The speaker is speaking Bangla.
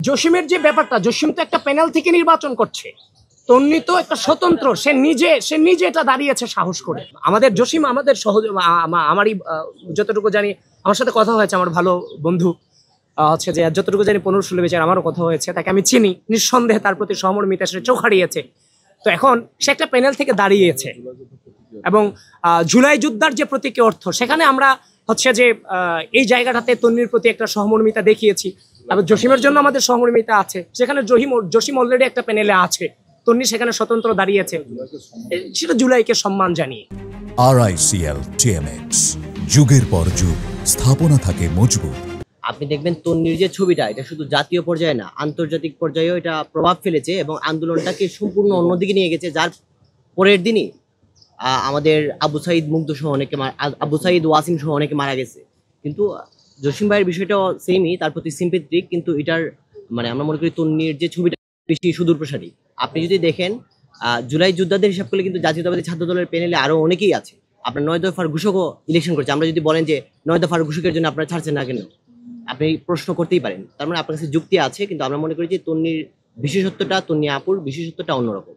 জসিমের যে ব্যাপারটা, জসিম তো একটা প্যানেল থেকে নির্বাচন করছে, তন্নি তো একটা স্বতন্ত্র, সে নিজে এটা দাঁড়িয়েছে সাহস করে। আমাদের জসিম আমাদের আমারই যতটুকু জানি, আমার সাথে কথা হয়েছে, আমার ভালো বন্ধু হচ্ছে যে যতটুকু জানি 15-16 বছর আমারও কথা হয়েছে, তাকে আমি চিনি, নিঃসন্দেহে তার প্রতি সহমর্মিতা, সে চোখ হারিয়েছে। তো এখন সে একটা প্যানেল থেকে দাঁড়িয়েছে এবং জুলাই যোদ্ধার যে প্রতীকী অর্থ, সেখানে আমরা হচ্ছে যে এই জায়গাটাতে তন্নির প্রতি একটা সহমর্মিতা দেখিয়েছি এবং জসিমের জন্য আমাদের সহমর্মিতা আছে। সেখানে জসিম অলরেডি একটা প্যানেলে আছে, তন্নি সেখানে স্বতন্ত্র দাঁড়িয়েছে, সেটা জুলাইকে সম্মান জানিয়ে। RICL TMX, যুগের পর যুগ স্থাপনা থাকে মজবুত। আপনি দেখবেন তন্নির যে ছবিটা, এটা শুধু জাতীয় পর্যায়ে না, আন্তর্জাতিক পর্যায়েও এটা প্রভাব ফেলেছে এবং আন্দোলনটাকে সম্পূর্ণ অন্যদিকে নিয়ে গেছে। যার পরের দিনই আমাদের আবু সাইদ ওয়াসিম সহ অনেকে মারা গেছে। কিন্তু জসিম ভাইয়ের বিষয়টাও সেমই, তার প্রতি সিম্পেথ্রিক, কিন্তু এটার মানে আমরা মনে করি তন্নির যে ছবিটা বেশি সুদূর প্রসারী। আপনি যদি দেখেন জুলাই যোদ্ধাদের হিসাব করলে কিন্তু জাতীয়তাবাদী ছাত্র দলের প্যানেলে আরো অনেকেই আছে। আপনার 9 দফার ঘোষকও ইলেকশন করছে। আমরা যদি বলেন যে 9 দফার ঘোষকের জন্য আপনারা ছাড়ছেন না কেন, আপনি প্রশ্ন করতেই পারেন। তার মানে আপনার কাছে যুক্তি আছে, কিন্তু আমরা মনে করি যে তন্নির বিশেষত্বটা, তন্নি আপুর বিশেষত্বটা অন্যরকম।